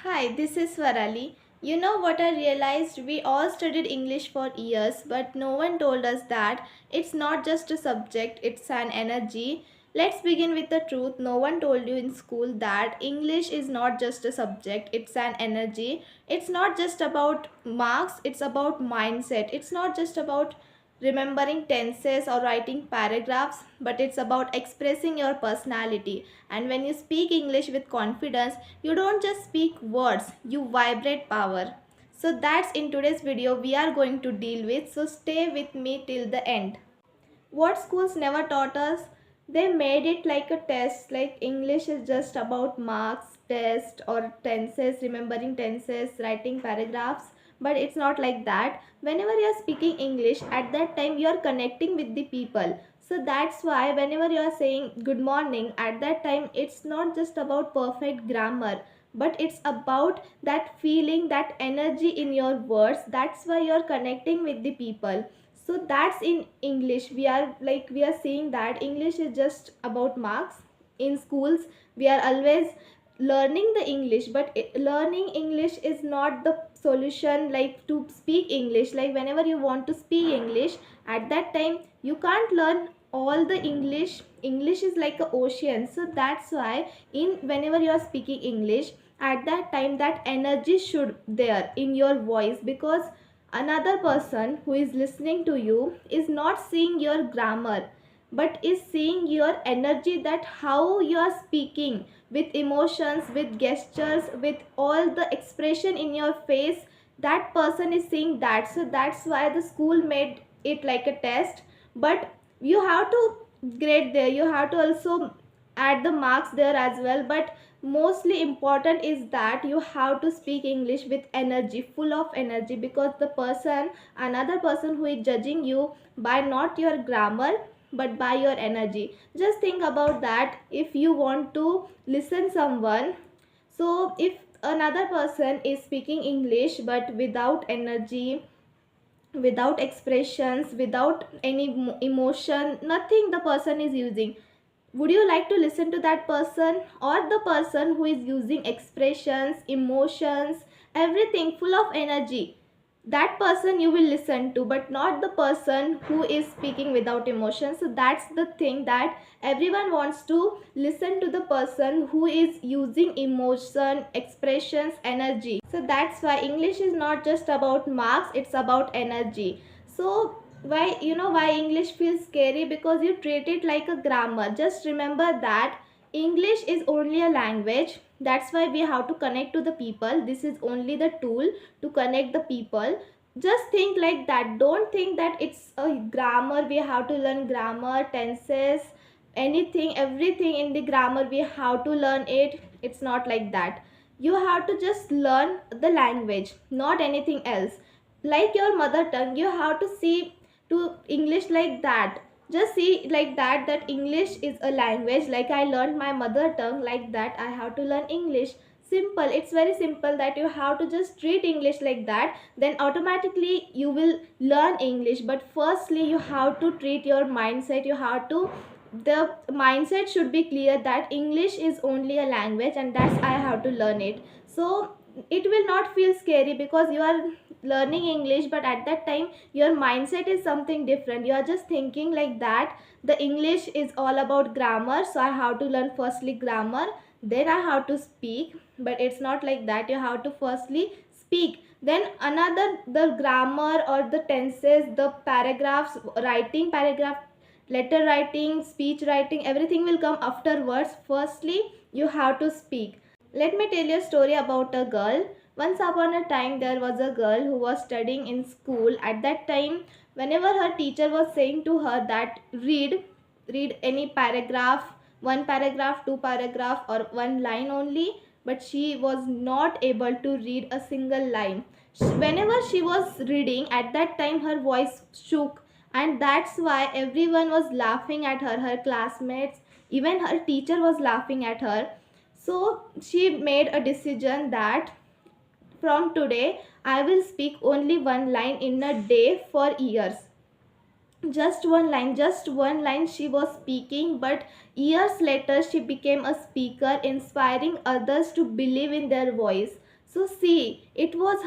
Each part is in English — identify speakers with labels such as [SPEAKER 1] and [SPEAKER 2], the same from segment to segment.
[SPEAKER 1] Hi, this is Swarali. You know what I realized? We all studied English for years, but no one told us that it's not just a subject, it's an energy. Let's begin with the truth. No one told you in school that English is not just a subject, it's an energy. It's not just about marks, it's about mindset. It's not just about remembering tenses or writing paragraphs, but it's about expressing your personality. And when you speak English with confidence, you don't just speak words, you vibrate power. So that's in today's video we are going to deal with. So stay with me till the end. What schools never taught us, they made it like a test, like English is just about marks, test or tenses, remembering tenses, writing paragraphs. But it's not like that. Whenever you are speaking English, at that time you are connecting with the people. So that's why whenever you are saying good morning, at that time it's not just about perfect grammar, but it's about that feeling, that energy in your words. That's why you're connecting with the people. So that's in English. We are saying that English is just about marks. In schools we are always learning the English, but learning English is not the solution. Like to speak English, like whenever you want to speak English, at that time you can't learn all the English. English is like an ocean. So that's why in whenever you are speaking English, at that time that energy should there in your voice, because another person who is listening to you is not seeing your grammar, but is seeing your energy, that how you are speaking with emotions, with gestures, with all the expression in your face. That person is seeing that. So that's why the school made it like a test. But you have to grade there, you have to also add the marks there as well. But mostly important is that you have to speak English with energy, full of energy, because the person, another person who is judging you by not your grammar but by your energy. Just think about that. If you want to listen someone, so if another person is speaking English but without energy, without expressions, without any emotion, nothing the person is using, would you like to listen to that person, or the person who is using expressions, emotions, everything full of energy? That person you will listen to, but not the person who is speaking without emotion. So that's the thing, that everyone wants to listen to the person who is using emotion, expressions, energy. So that's why English is not just about marks, it's about energy. So why, why English feels scary? Because you treat it like a grammar. Just remember that English is only a language. That's why we have to connect to the people. This is only the tool to connect the people. Just think like that. Don't think that it's a grammar. We have to learn grammar, tenses, anything, everything in the grammar we have to learn it. It's not like that. You have to just learn the language, not anything else. Like your mother tongue, you have to see to English like that. Just see like that, that English is a language. Like I learned my mother tongue, like that I have to learn English. Simple. It's very simple, that you have to just treat English like that, then automatically you will learn English. But firstly you have to treat your mindset. You have to, the mindset should be clear that English is only a language, and that's I have to learn it. So it will not feel scary, because you are learning English, but at that time your mindset is something different. You are just thinking like that the English is all about grammar, so I have to learn firstly grammar, then I have to speak. But it's not like that. You have to firstly speak, then another, the grammar or the tenses, the paragraphs, writing paragraph, letter writing, speech writing, everything will come afterwards. Firstly you have to speak. Let me tell you a story about a girl. Once upon a time there was a girl who was studying in school. At that time, whenever her teacher was saying to her that read any paragraph, one paragraph, two paragraph, or one line only, but she was not able to read a single line. Whenever she was reading, at that time her voice shook, and that's why everyone was laughing at her. Her classmates, even her teacher was laughing at her. So she made a decision that from today I will speak only one line in a day for years. Just one line she was speaking, but years later she became a speaker, inspiring others to believe in their voice. So see, it was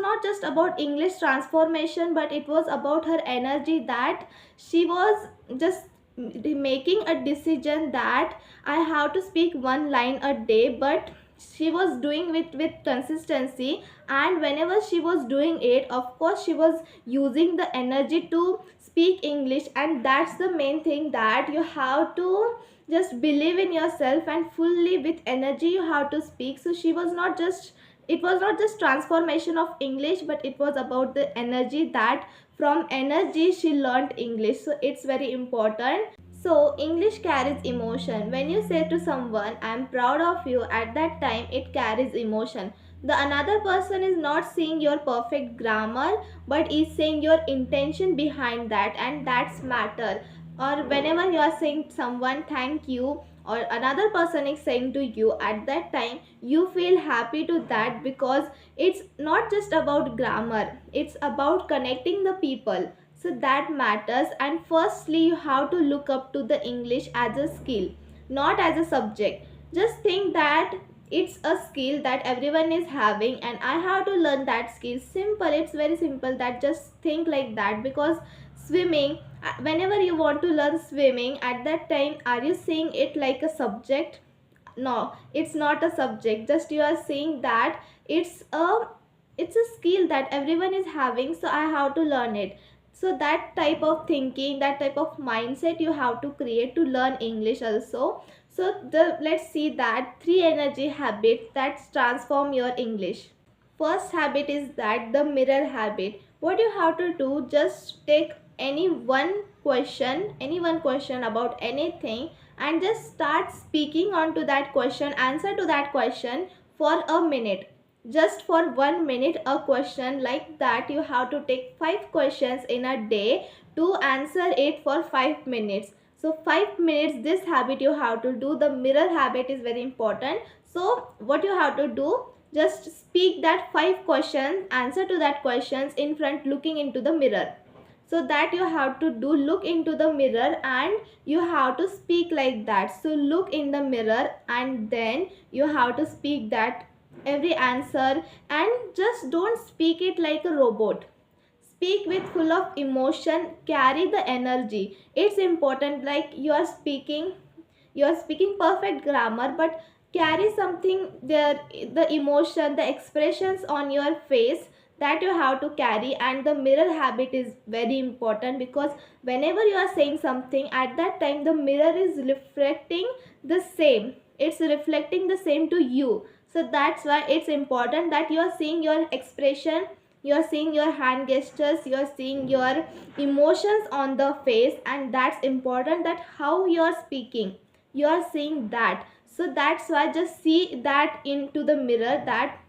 [SPEAKER 1] not just about English transformation, but it was about her energy, that she was just making a decision that I have to speak one line a day, but she was doing it with consistency. And whenever she was doing it, of course she was using the energy to speak English. And that's the main thing, that you have to just believe in yourself and fully with energy you have to speak. So she was not just, it was not just transformation of English, but it was about the energy, that from energy she learned English. So it's very important. So, English carries emotion. When you say to someone, I am proud of you, at that time it carries emotion. The another person is not seeing your perfect grammar, but is saying your intention behind that, and that's matter. Or whenever you are saying someone thank you, or another person is saying to you, at that time you feel happy to that, because it's not just about grammar, it's about connecting the people. So that matters. And firstly, you have to look up to the English as a skill, not as a subject. Just think that it's a skill that everyone is having, and I have to learn that skill. Simple, it's very simple, that just think like that. Because swimming, whenever you want to learn swimming, at that time are you seeing it like a subject? No, it's not a subject, just you are saying that it's a skill that everyone is having, so I have to learn it. So that type of thinking, that type of mindset you have to create to learn English also. So the let's see that three energy habits that transform your English. First habit is that the mirror habit. What you have to do, just take any one question about anything, and just start speaking onto that question, answer to that question for a minute. Just for 1 minute a question, like that you have to take 5 questions in a day to answer it for 5 minutes. So 5 minutes, this habit you have to do. The mirror habit is very important. So what you have to do, just speak that 5 questions, answer to that questions in front, looking into the mirror. So that you have to do, look into the mirror and you have to speak like that. So look in the mirror and then you have to speak that every answer, and just don't speak it like a robot. Speak with full of emotion, carry the energy. It's important, like you are speaking perfect grammar, but carry something there, the emotion, the expressions on your face, that you have to carry. And the mirror habit is very important, because whenever you are saying something, at that time the mirror is reflecting the same, it's reflecting the same to you. So that's why it's important that you are seeing your expression, you are seeing your hand gestures, you are seeing your emotions on the face, and that's important, that how you are speaking, you are seeing that. So that's why just see that into the mirror, that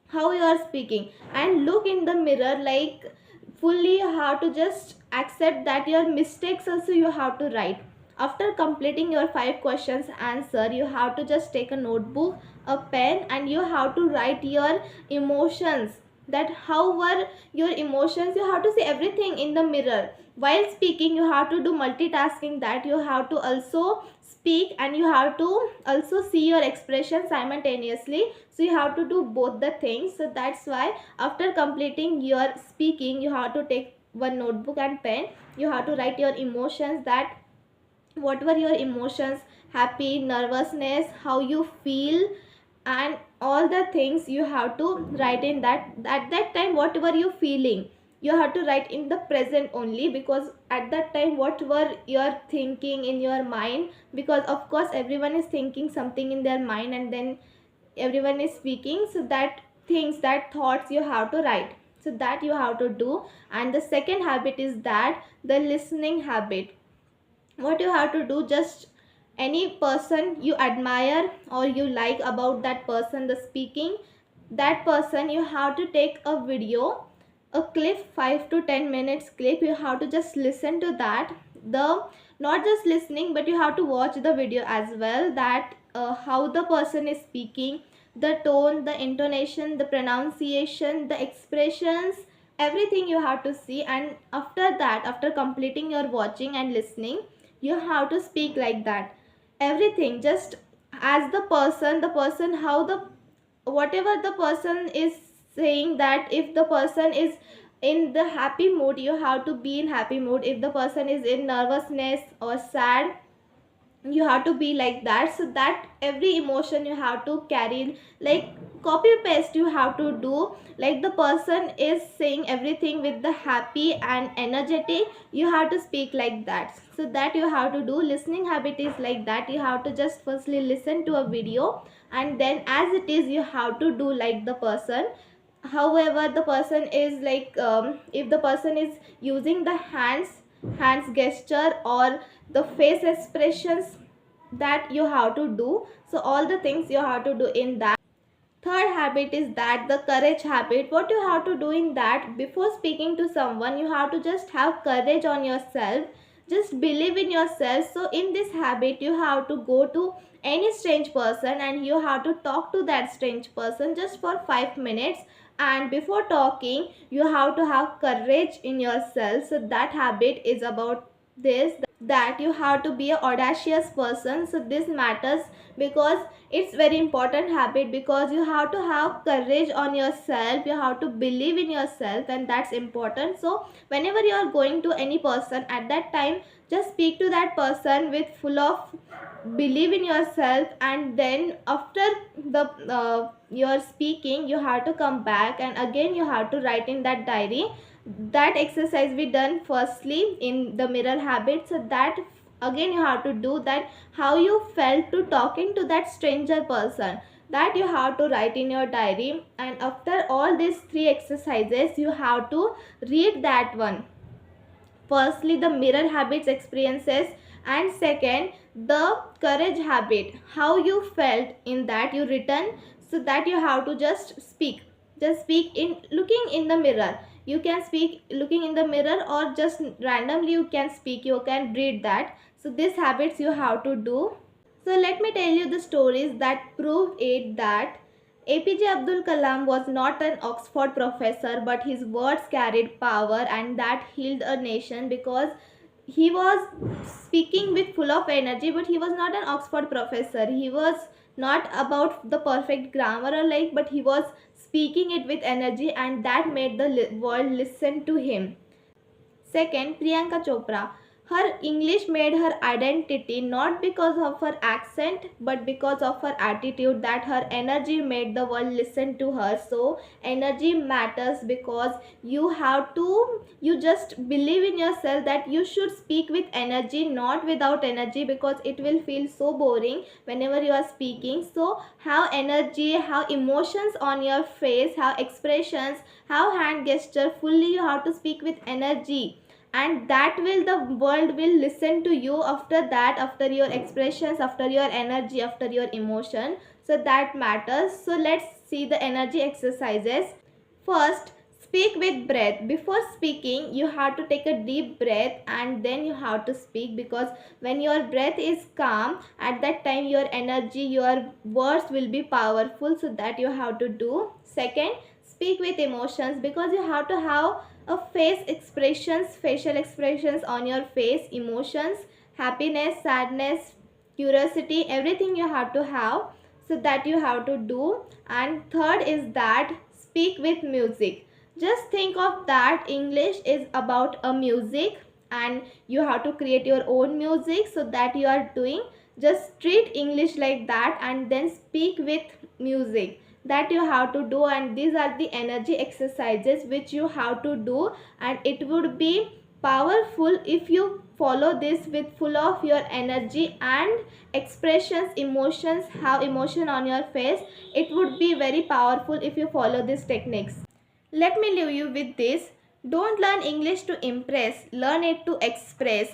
[SPEAKER 1] how you are speaking, and look in the mirror like fully. You have to just accept that your mistakes also you have to write. After completing your 5 questions answer, you have to just take a notebook, a pen, and you have to write your emotions, that how were your emotions. You have to see everything in the mirror. While speaking you have to do multitasking, that you have to also speak and you have to also see your expression simultaneously. So you have to do both the things. So that's why after completing your speaking, you have to take one notebook and pen. You have to write your emotions, that what were your emotions, happy, nervousness, how you feel, and all the things you have to write in that. At that time what were you feeling, you have to write in the present only, because at that time what were you thinking in your mind, because of course everyone is thinking something in their mind and then everyone is speaking. So that things, that thoughts you have to write. So that you have to do. And the second habit is that the listening habit. What you have to do, just any person you admire or you like about that person, the speaking, that person, you have to take a video, a clip, 5 to 10 minutes clip. You have to just listen to that. The not just listening, but you have to watch the video as well, that how the person is speaking, the tone, the intonation, the pronunciation, the expressions, everything you have to see. And after that, after completing your watching and listening, you have to speak like that. Everything, just as the person how the whatever the person is saying, that if the person is in the happy mood, you have to be in happy mood. If the person is in nervousness or sad, you have to be like that. So that every emotion you have to carry, like copy paste you have to do. Like the person is saying everything with the happy and energetic, you have to speak like that. So that you have to do. Listening habit is like that. You have to just firstly listen to a video, and then as it is you have to do like the person. However the person is like, if the person is using the hands gesture or the face expressions, that you have to do. So all the things you have to do in that. Third habit is that the courage habit. What you have to do in that, before speaking to someone, you have to just have courage on yourself. Just believe in yourself. So in this habit, you have to go to any strange person and you have to talk to that strange person just for 5 minutes. And before talking, you have to have courage in yourself. So that habit is about this, that you have to be a audacious person. So this matters because it's very important habit, because you have to have courage on yourself, you have to believe in yourself, and that's important. So whenever you are going to any person, at that time just speak to that person with full of believe in yourself. And then after the your speaking, you have to come back and again you have to write in that diary. That exercise we done firstly in the mirror habit. So that again you have to do that, how you felt to talking to that stranger person, that you have to write in your diary. And after all these three exercises, you have to read that one. Firstly the mirror habits experiences, and second the courage habit, how you felt in that you written. So that you have to just speak in looking in the mirror. You can speak looking in the mirror, or just randomly you can speak, you can read that. So these habits you have to do. So let me tell you the stories that prove it, that APJ Abdul Kalam was not an Oxford professor, but his words carried power and that healed a nation, because he was speaking with full of energy. But he was not an Oxford professor. He was not about the perfect grammar or like, but he was speaking it with energy, and that made the world listen to him. Second, Priyanka Chopra. Her English made her identity, not because of her accent but because of her attitude, that her energy made the world listen to her. So energy matters, because you just believe in yourself that you should speak with energy, not without energy, because it will feel so boring whenever you are speaking. So have energy, have emotions on your face, have expressions, have hand gesture, fully you have to speak with energy, and that will the world will listen to you after that, after your expressions, after your energy, after your emotion. So that matters. So let's see the energy exercises. First, speak with breath. Before speaking, you have to take a deep breath and then you have to speak, because when your breath is calm, at that time your energy, your words will be powerful. So that you have to do. Second, speak with emotions, because you have to have a face expressions, facial expressions on your face, emotions, happiness, sadness, curiosity, everything you have to have. So that you have to do. And third is that speak with music. Just think of that English is about a music, and you have to create your own music. So that you are doing, just treat English like that and then speak with music, that you have to do. And these are the energy exercises which you have to do, and it would be powerful if you follow this with full of your energy and expressions, emotions, have emotion on your face. It would be very powerful if you follow these techniques. Let me leave you with this. Don't learn English to impress, learn it to express.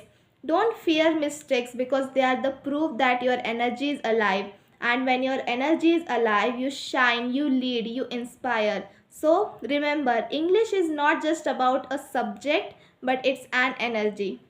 [SPEAKER 1] Don't fear mistakes, because they are the proof that your energy is alive. And when your energy is alive, you shine, you lead, you inspire. So remember, English is not just about a subject, but it's an energy.